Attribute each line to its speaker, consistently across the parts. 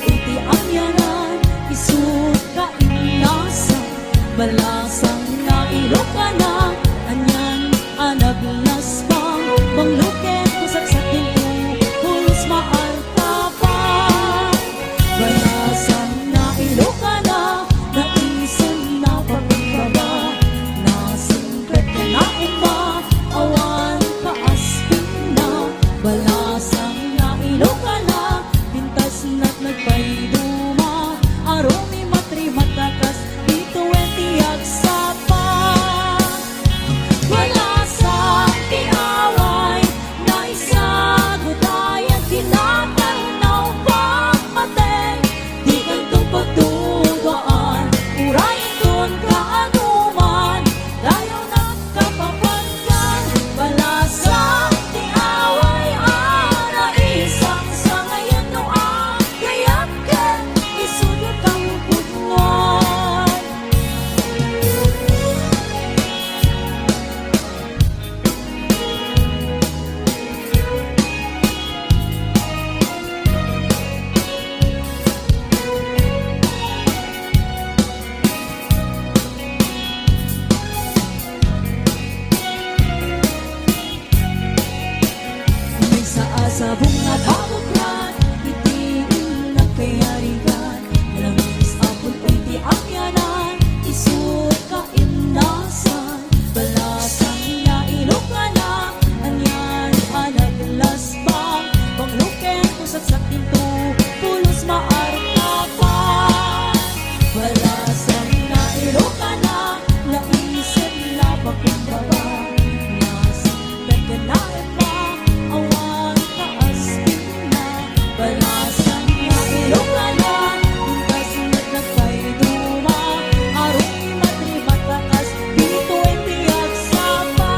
Speaker 1: iti ang yanan, isut ka inasa, balasang na iloka na, anyan anaglas pang, mangluket kusat sa tilu, pulos maarta pa. Balasang na iloka na, naisin na pagbaba, nasingkat ka na ima, awan kaaspin na, balasang na iloka na, pintas na't nagpayduma, arumi matri matakas, dito entiag sa pa. Balasang tiaway, na isagot ayan kinatanaw pagmateng, di kantong pagtugaan, urayin dun kaanuman, dayo nagkapapagyan. Balasang tiaway, ana isang sa ngayon no agayakan, isudot ang putngan. May sa bunga kabuklan, itiin na kayarigan, langis apon ko'y di akyanan, isut ka inasan, balasang na iloka na, anyan anaglas bang, pangluken kusat sa tinto, pulos maarta pa. Balasang na iloka na, naisip na pakumbaba, nasingkat ka na iba, awan kaaspin na, balasang na iloka na, pintas na't nagpayduma, arumi matri matakas, dito entiag sa pa.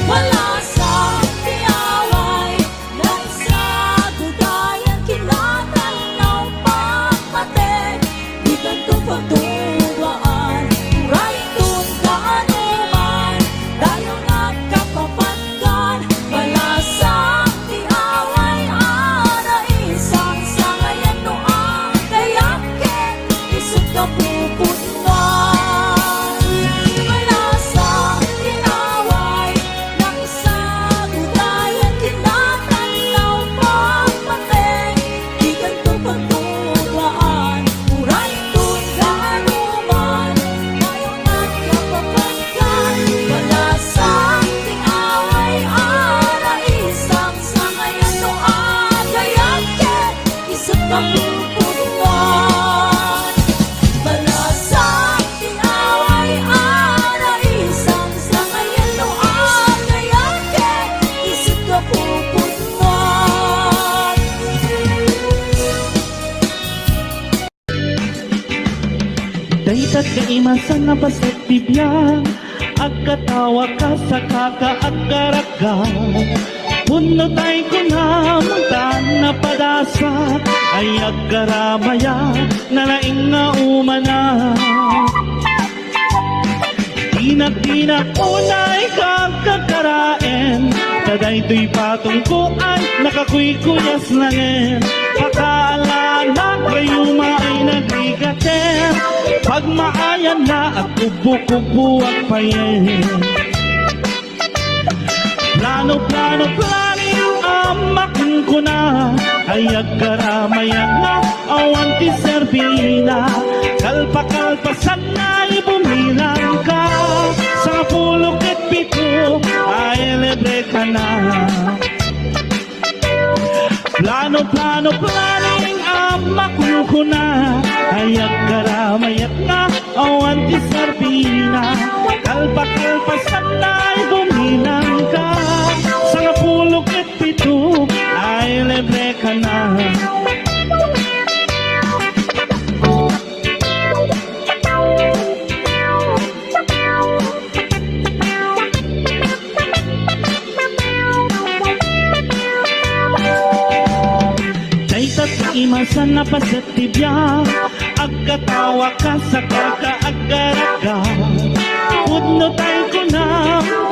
Speaker 1: Balasang tiaway, na isagot ayan kinatanaw pagmateng, di kantong pagtugaan, urayin dun kaanuman, dayo nagkapapagkan. Balasang tiaway, ana isang sa ngayon no agayakin, isut ka puputngan. Balasang tiaway, na isagot ayan kinatanaw pagmateng, di kantong pagtugaan, urayin dun kaanuman, dayo nagkapapagkan. Balasang tiaway, ana isang sa ngayon no agayakin, isut ka puputngan. Balasang tiaway, ana isang sa ngayon no agayakin, isut ka puputngan.
Speaker 2: Daytat kaimasan na basit bibiyang, agkatawa ka sa kakaagkaraga, puno tay ko na muntan na padasa, ay agkaramaya na laing nga umana. Tinak-tinak unay kang kakaraen, taday to'y patungkuan, nakakuy-kuyas langin, pakaalala kayo ay nagrigaten, pag maayan na at kubo-kubo ang payen. Plano-plano yung amakin ko na, ay agkaramayan na awan ti serbina, kalpa-kalpasan na bumilang ka, sa pulok at pito ay libre ka na. Plano yung amakin ko na, ay agkaramayan na awan ti serbina, kalpa-kalpasan na bumilang ka, sa pulok at pito ay libre ka na. Daytat imasan na pasatibya, agkatawa ka sa kakaagaraga, pudno tayo ko na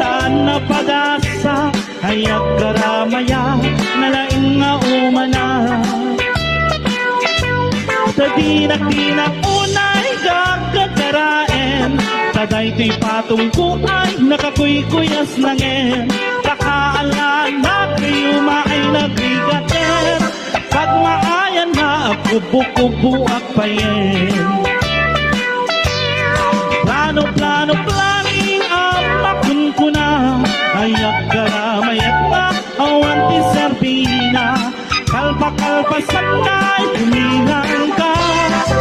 Speaker 2: taan na padasa, ay agkaramaya nalaing nga umana. Dinak-dinak unay gagagaraen Taday to'y patungko ay nakakuy-kuyas langin Kakaalan na kayo maay nagrigaten Pag maayan na kubo-kubo ak payen Plano, planing ang makunkuna Ayak karamayat na awan ti Serbina Kalpa-kalpasan na'y tumingan ka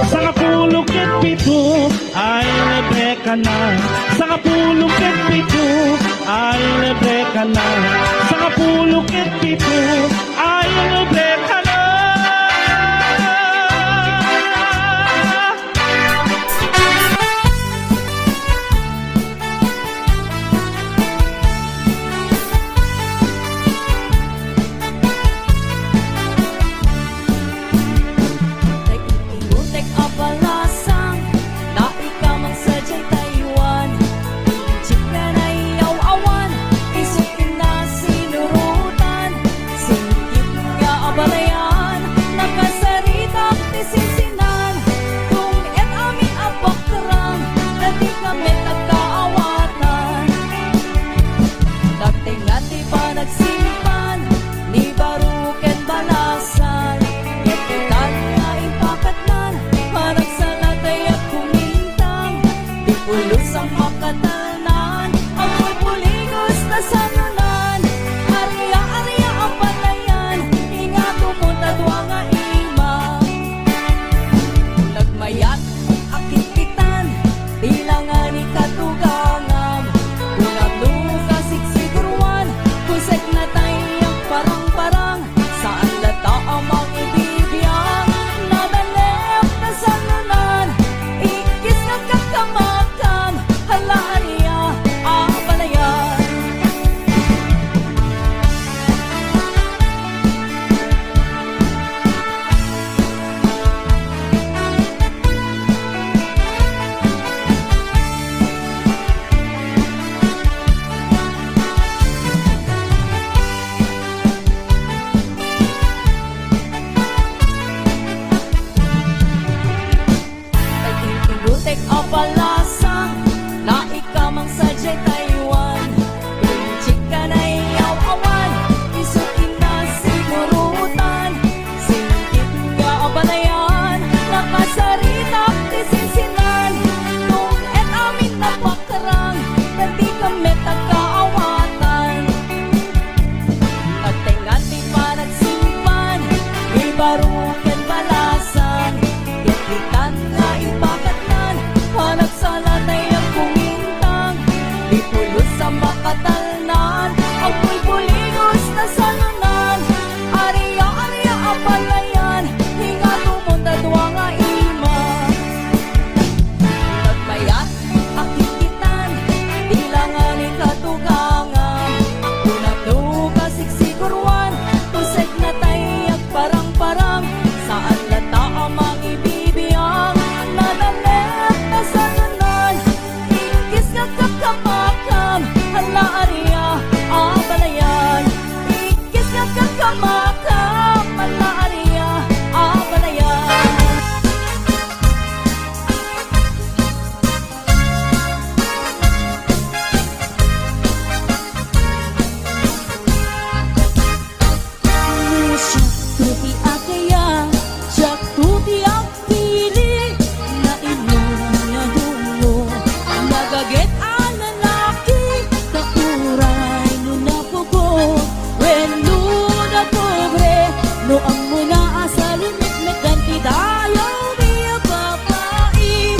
Speaker 2: Sa kapulog at pito ay libre ka na Sa kapulog at pito ay libre ka na Sa kapulog at pito ay libre ka na
Speaker 1: Ibutek abalasang na ikaw mang sadyang Taiwan Chika na iyaw awan, isukin na sinurutan Singkit nga abalayan, nakasaritak tisisinan Kung et amin abakrang, na di kami nagkaawatan Dagting-dati pa nagsimpan, ni baruken balasan Yakitan nga ipakatnan, parang sa latay at kumintang Di pulos ang makatanan, ang pupuligos na sanunan Arya-arya ang patayan, ingato mo tadwa nga imang Nagmayat, akit-kitan, bilangan ni katugangam Tunag-nuga sigsiguruan, kusek na tayang parang-parang Saan lata ang mga ibibiyang Nadalep na sanunan Ikis na kakamakam Halaan niya ang balayan Ibutek abalasang na ikaw mang sadyay Taiwan Kung chika na iyaw awan, isukin na sigurutan Singkit nga abalayan, nakasaritak tisinsinan Kung et amin na pakarang, na di kami nagkaawatan Nagtingati pa nagsimpan, ibaruken balasan Yakitan nga ipakatnan, hanap sa latay ang kumintang Di pulos sa makatalnan, ang pulpuligos na sanunan Arya-arya ang palayan, hinga tumunta duwa nga ima Nagmayat, akit-kitan, bilangan ni katugangan Tunag-nuga sigsiguruan, tusek na tayag parang-parang Saan lata ang mga ibibiyang Nadalep na sanunan Ikis nga kakamakam Hala-arya ang balayan Ikis nga kakamakam Hala-arya ang balayan Tuti akaya, siya tuti ang pili Na inyong nadungo Nagaget ang lalaki Kauray no na pugo When no na pobre No ang muna asalimit na ganti dayo Miya babae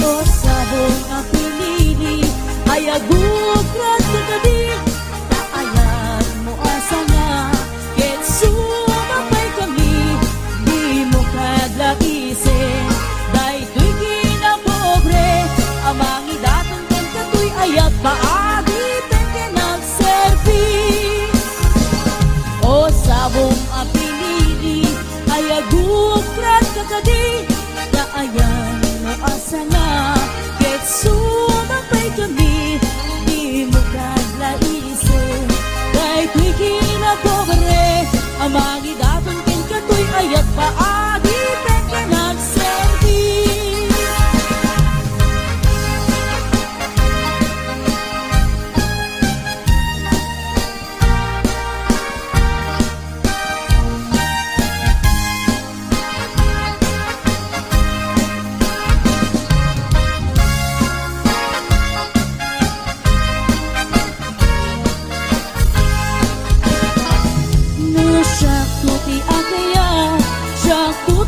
Speaker 1: O sabong ang pinili Ay agukrat ka gabi Naayan mo asa nga Get sumapay kami Di mo kadlaisin Dahil to'y kinapobre Amang idatang kan kato'y ayat Paagi tenge nagservis O sabong ang pinili Ay agukrat ka kadi Naayan mo asa nga Get sumapay kami Di mo kadlaisin Dahil to'y kinapobre Amang idatang kan kato'y ayat Paagi tenge nagservis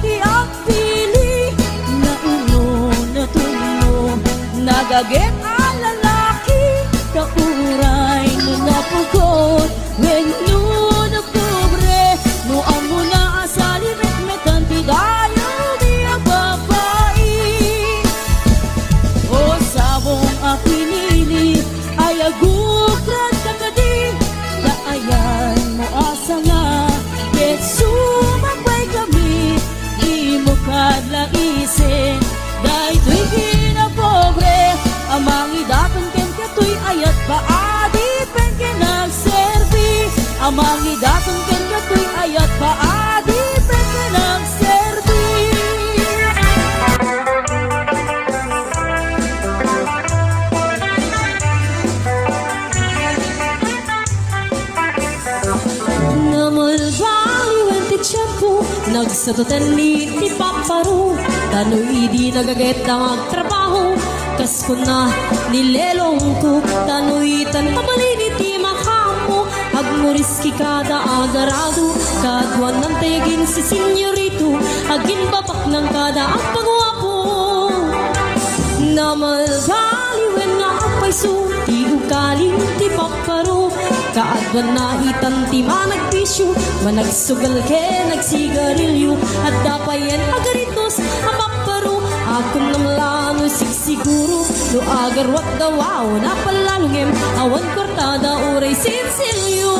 Speaker 1: ti agpili na uno na tuno nagaget ang lalaki kauray no napugod when no na pobre no ang muna asali metmetan ti dayo di ang babae o sabong apinili ay agukrat kakadi daayan mo asa nga ket sumabay kami di mo kadlaisin dahi to'y kinapobre amang idaton ken kato'y ayat paadi pen ken nagserbi amang idaton ken kato'y ayat paadi pen ken nagserbi Namulbaliwen ti tiyempo nagsatutan ni ti paparo tano'y di nagaget ang agtrabaho kas ko na nilelong ko tano'y tantabalin iti makamo agmuriski kada agarado kadwan ng tegin si senyorito agin babak ng kada ang pagwapo namalbaliwen nga apay so ti ukaling ti paparo kaadwan na itan ti managpisyo managsugal ke nagsigarilyo at dapayen agaritos ang paparo akon ng lano sigsiguro no agarwat dawaw na palalungem awan kortada uray sinsilyo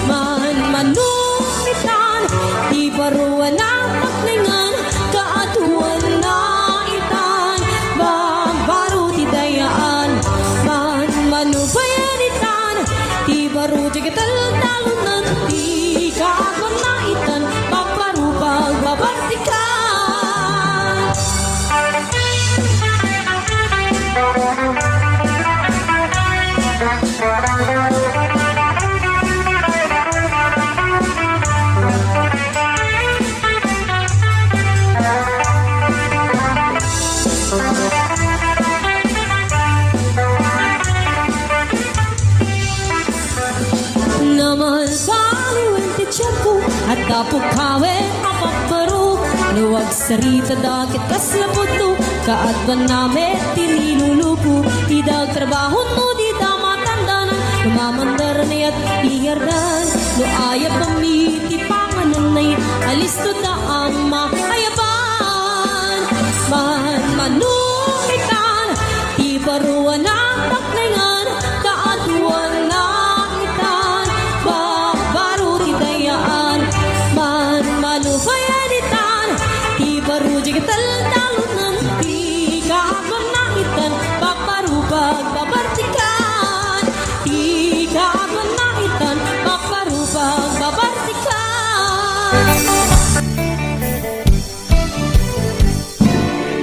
Speaker 1: man manumitan di baruan ang paklingan kaatuan na itan babaro ti dayaan man manupayanitan di baro ti kataltalunan di kaagwan na itan babaro pagbabartikan Namalbaliwen ti tiyempo at kapukawe ang paparo luwag sarita dakit kaslapot kaadban namin tinilulupo idag trabaho no di damatandanan kumamandar niya't ihardan no ayap kami ti pangananay alis to da ang makayaban man manuhitan di baruan ang paklingan kaadwan na itan babaro ti dayaan man manupayanitan di baru jigtaltalunan di kaagwan na itan paparupag babartikan di kaagwan na itan paparupag babartikan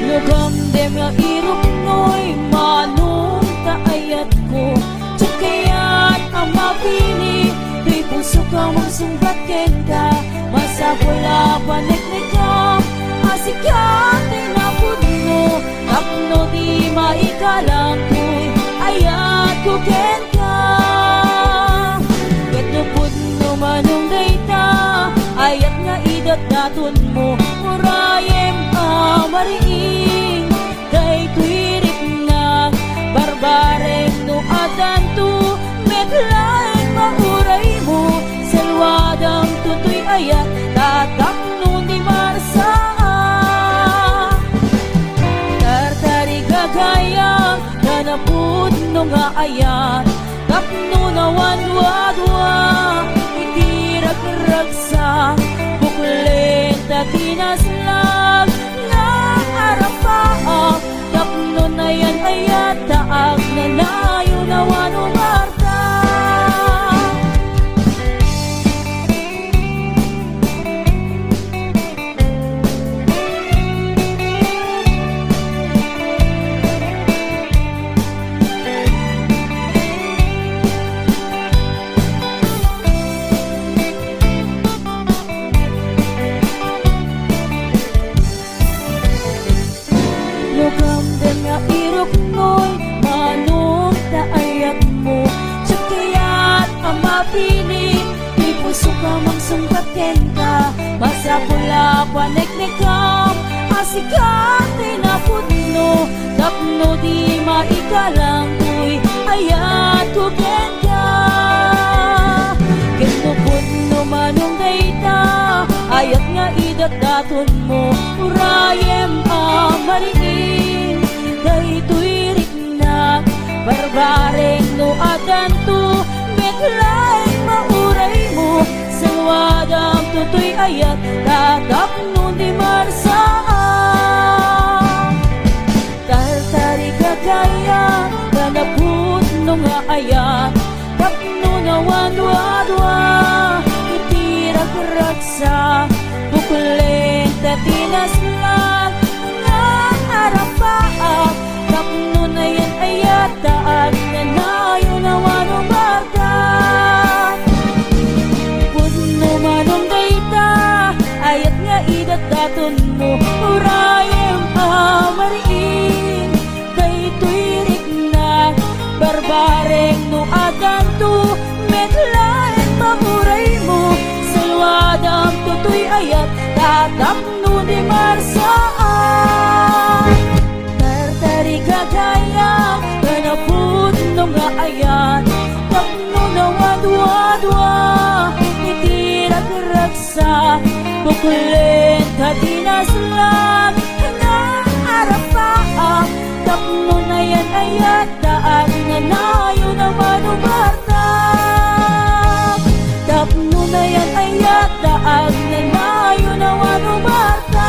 Speaker 1: lugam dem nga irok noy manong kaayat ko tsukayat ang mapili di puso ka mong sumbat ken ka masapula paniknik ka asikyatin na puno tapno di maikalang ko'y ayat ko ken ka ket no puno manong dayta ayat nga idat daton mo murayem amariing day tuirik na barbareng no adanto metlaeng mauray mo salwadang tutoy ayat tatak no di marsaan tartari gagayang kanapud no nga ayat tapno na wanwadwa itirag-ragsa buklen tatinaslag nga arapaang tapno na yan ayat taag na layo na wanumarta sa pula paneknekam asikate na putno tapno di maikalang kuy ayat kuken ka kento putno manong dayta ayat nga idadaton mo urayem amariin daytoy rikna barbareng no adanto metlaeng mauray mo selwadam tutoy ayat tatap nun di marsaan tartari kagaya kanaput no nga ayat tapno na wadwa itirak raksa bukulen tatinaslan nga arapaak tapno na yan ayat daan na nayo na wanubarka puno manong dayta ayat nga idadaton mo urayem amariin daytoy rikna barbareng no adanto metlaeng mamuray mo salwadam tutoy ayat tatap no di marsaan tartari kagaya kanaput no nga ayat tapno na wadwa itirak raksa bukulen katinaslan nga arapaa tapno na yan ayat daan na nayo na manubarta tapno na yan ayat daan na nayo na manubarta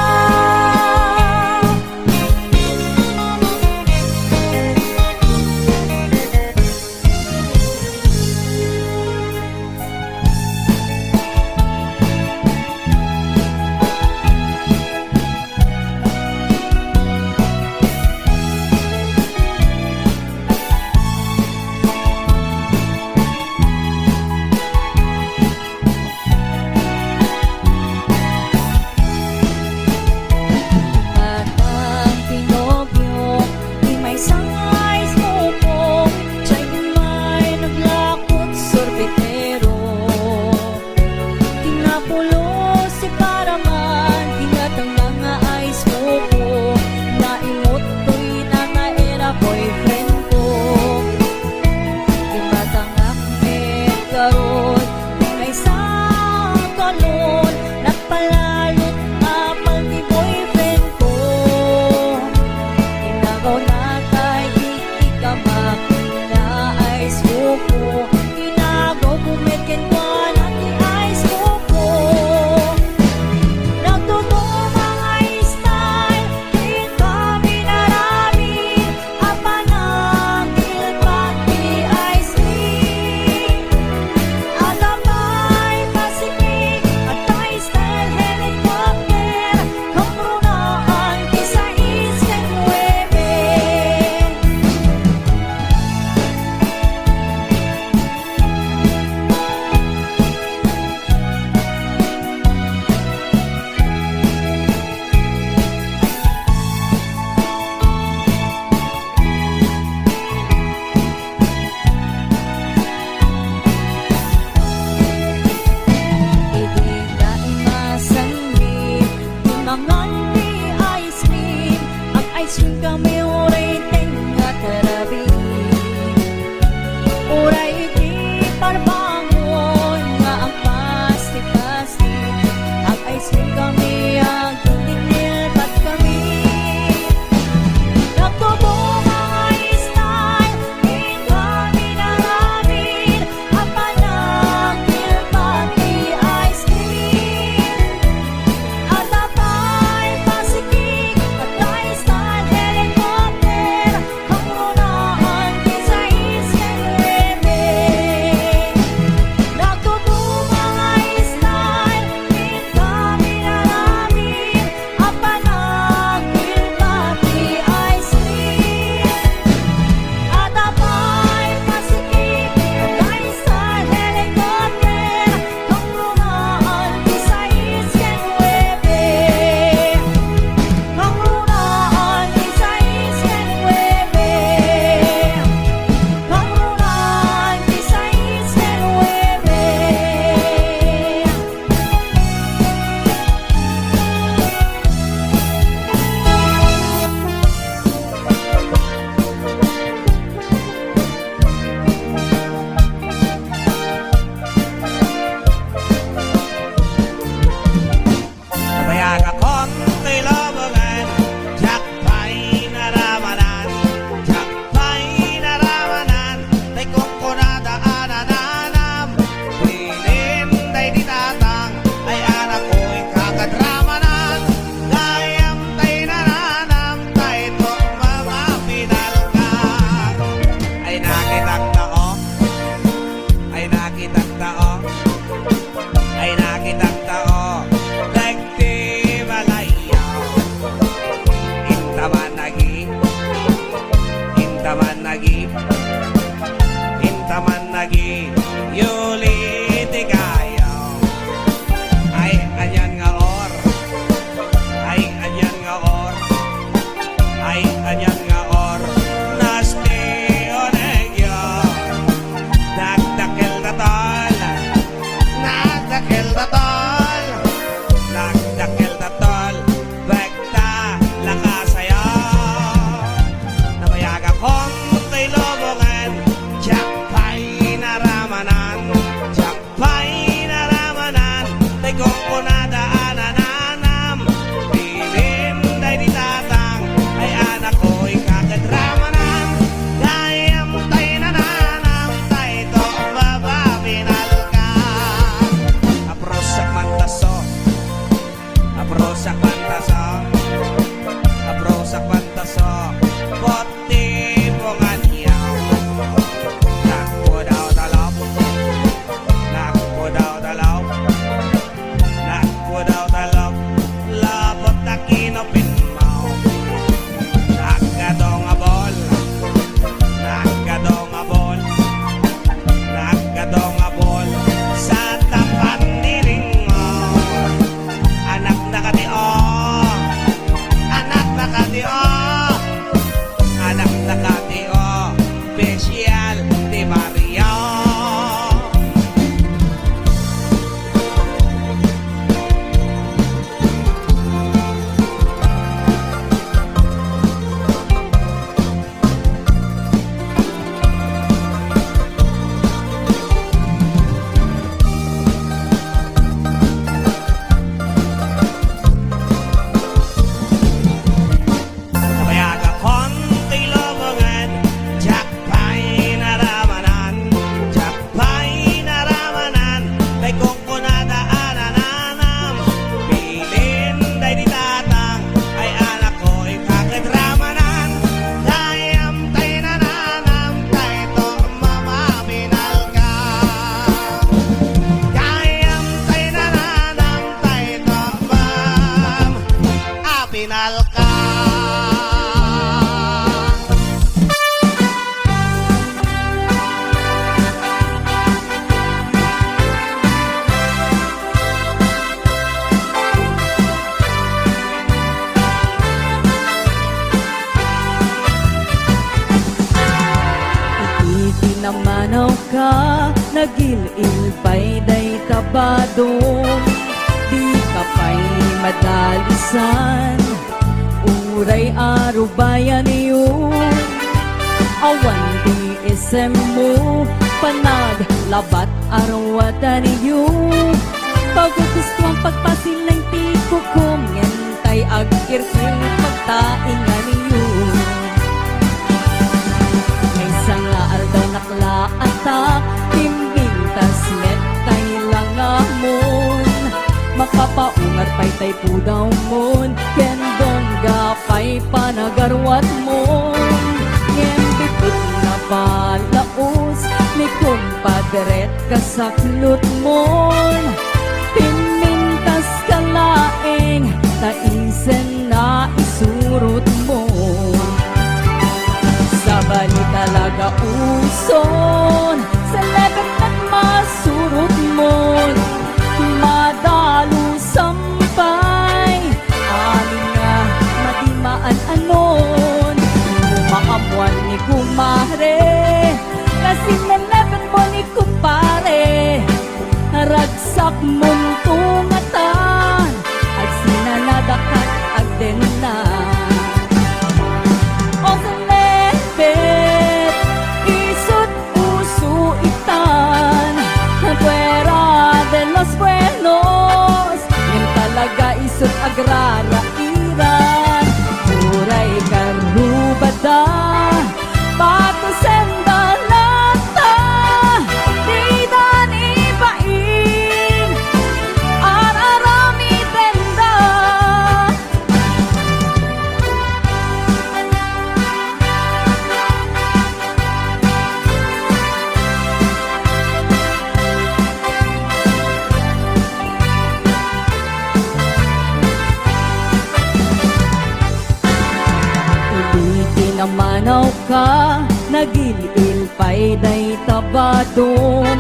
Speaker 3: inopin mo. Nagkadongabol, nagkadongabol, nagkadongabol sa tapat niling mo. Anak na katio, anak na katio, anak na katio, special di Mario. Kabayaga konti lobongan, jakpay naramanan, jakpay naramanan, day kung kunadaanan, pilin day di tatang, ay anak ko'y kakadramanan, dayam tay nananam, tay to mamaminal ka. Dayam tay nananam, tay to apinal ka.
Speaker 1: Itinamanaw ka, nagilil pa'y day tabadong, di ka pa'y madalisan, uray arubayan yun. Awan di isem mo, panaglabat arwatan yun. Pagkugusto ang pagpasilang ti kukum, ngentay agkirkir pagtaingan yun. May sanga aldaw naklaata, timbintas metay lang amon. Makapaungar pa'y tay pudaw mon, kendong gapay panagarwat mon. Ngem bitut na balaos, ni kumpadret kasaklot mon. Pimintas kalaeng, taisen na isurot mo. Sa bali talaga uson, sa lebet at masurot mo. Madalo sampay, amin nga madimaan anon. Umaamuan ni kumare, kasi nalebet mo ni kumpare. Ragsak mong tungatan, at sinanadakat agden na. O sa lebet, isut uso itan, fuera de los buenos, yung talaga isut agrara iran. Uray karubada, bato senda lata, di dan ibain, ararami tenda. Itinamanaw ka, nagilil pa'y day tabadong,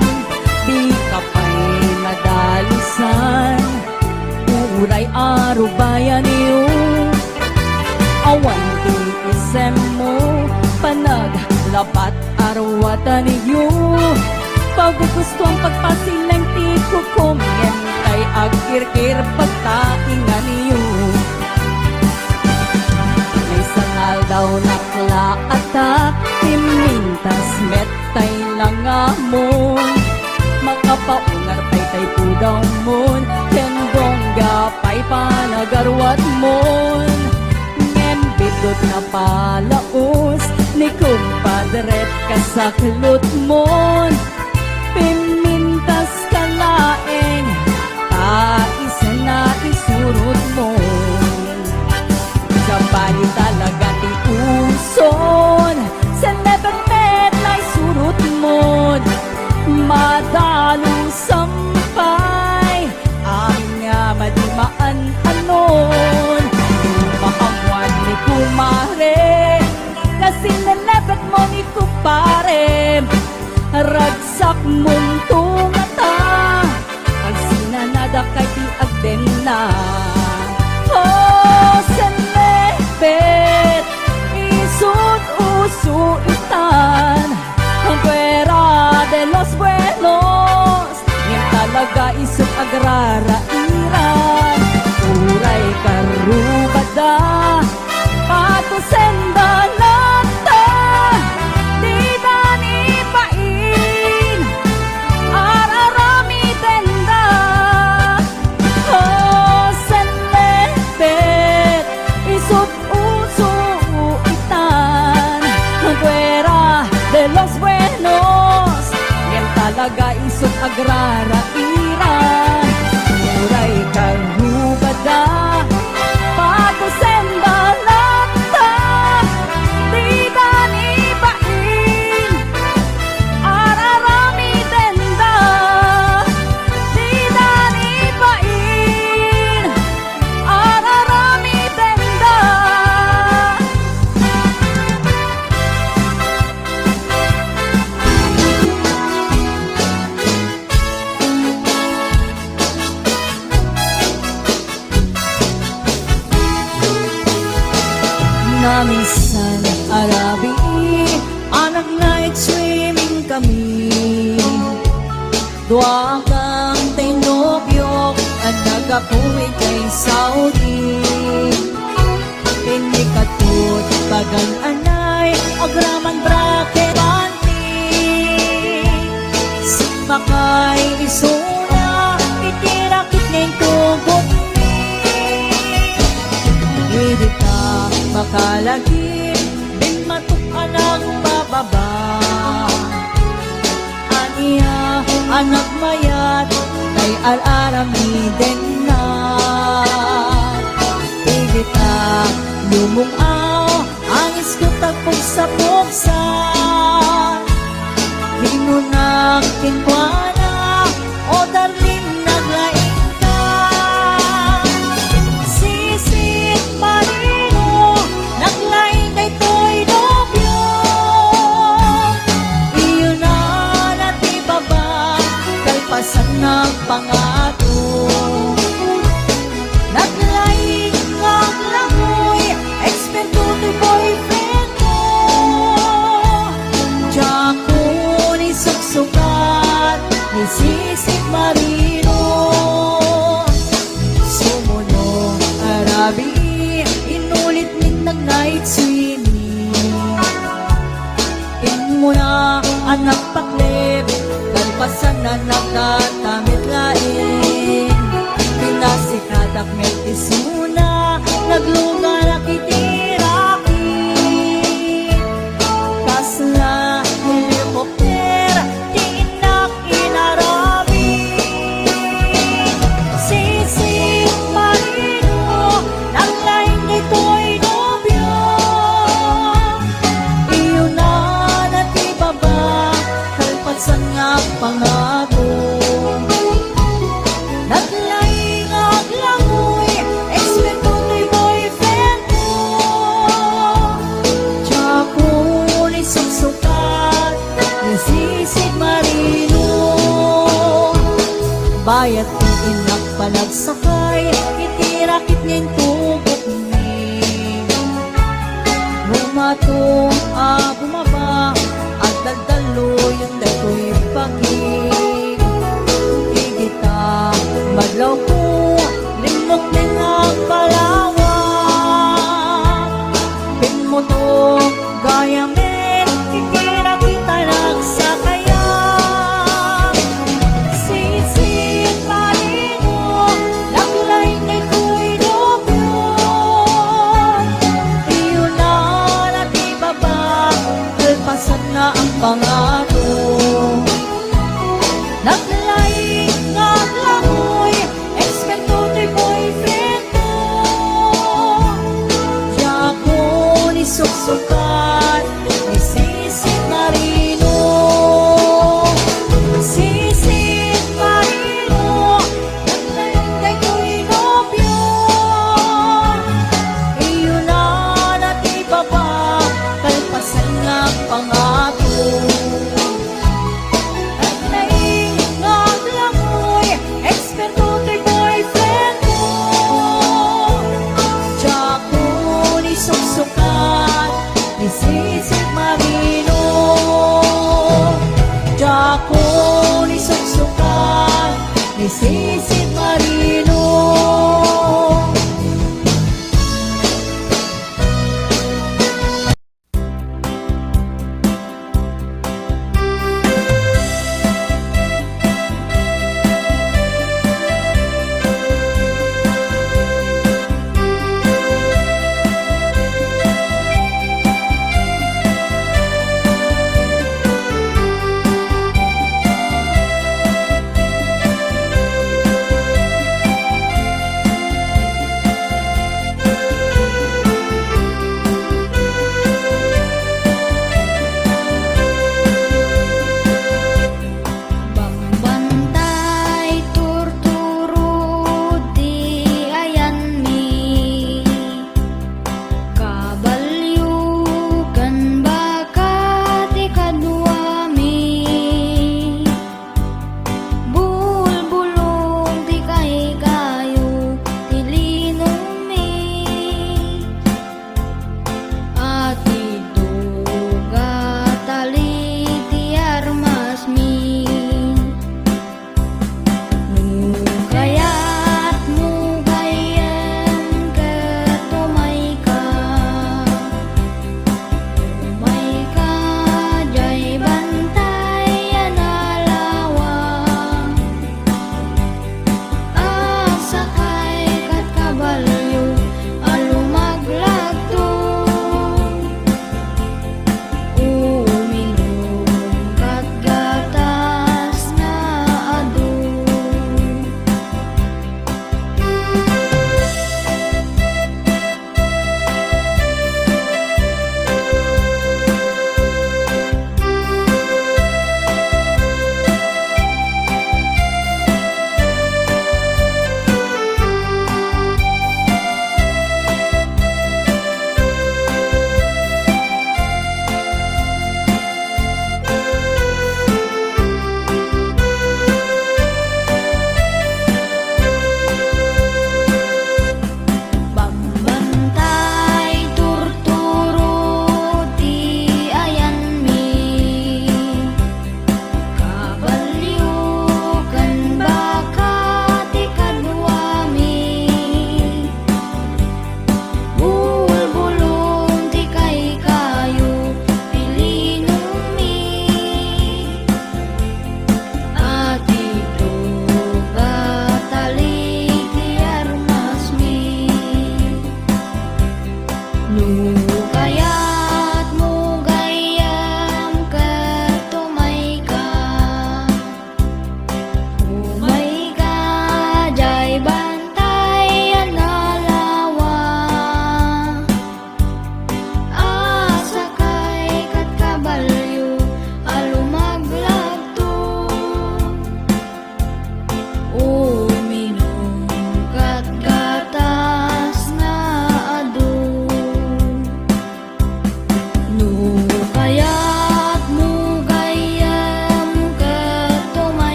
Speaker 1: di ka pa'y madalisan, uray arubayan yun. Awan di isem mo, panaglapat arwatan yun. Paggusto ang pagpasilang ti kukum, ngentay agkirkir pagtaingan yun. May sangal daw naklaata, timintas metay lang amon. Makapaungar pa'y tay pudaw mon, kendong gapay panagarwat mon. Ngem bidot na palaos, ni kumpadret kasaklot mon. Pimintas kalaeng, taisen na isurot mon. Sa bali talaga ti uson, sa lebet na isurot mon. Madalo sampay, amin nga madimaan anon. agrarairan. Uray karubada, patusenda nata, di dani pain, ararami tenda. Oh, senlepet, isut usu itan, fuera de los buenos, yan talaga isut agrarairan. Uray karubada, patusenda nata, di dani pain, ararami tenda, di dani pain, ararami tenda. Namisan Arabi, anak night swimming kami. Dua kang tinobyok, at nagapuwi kay Saudi. Pinikatut, bagan anay, agraman bracket banti. Simakay isuna, itirakit ngayong tugot ni. Hindi ka makalagi, bin matuk anang bababa. Aniya, anak mayat, kay al-arami din na. Hindi ka lumungaw, ang iskutag pugsa-pugsan. Di mo na kinkwana, o darling naglaing ka. Sisit marino, naglaing kay to'y nobyo. Iyo na natibaba, kalpasan ng pangato. Naglaing ang langoy, eksperto to'y boyfriend mo. Diyan ko ni suksukat, ni Sisit Marino. Sumunong Arabi, inulit-lit ng night swimming. In mo na anak paklib, kalpasan na nagtatamit lain. Pinasikadak may isuna, nagluga na kitiraki. Kasla, helikopter, di inak inarabi. Sisit Marino, naglaing ito'y nobyo. Iyo na natibaba, kalpasan nga pangako. Naglaing ang langoy, eksperto to'y boyfriend mo. Tsako ni suksukat, ni Sisit Marino. Bayat ko inak panagsakay, itirakit niya'y tubok ni. Bumato, bumaba, at daldalo yung dato'y pagig. Higita, madlaw ko, limot din ang palawak. Pinmoto, gaya men, ikira kita nagsakayan. Sisit Marino, naglaing kay ko'y nobyo. Iyo na natibaba, kalpasan na ang pangako. Naglaing ang langoy, eksperto to'y boyfriend mo. Diyan ko ni suksukat, ni Sisit Marino. Sisit Marino, naglaing kay ko'y nobyo. Iyo na natibaba, kalpasan nga ang pangako. Naglaing ang langoy, eksperto to'y boyfriend mo. Diyan ko ni suksukat, ni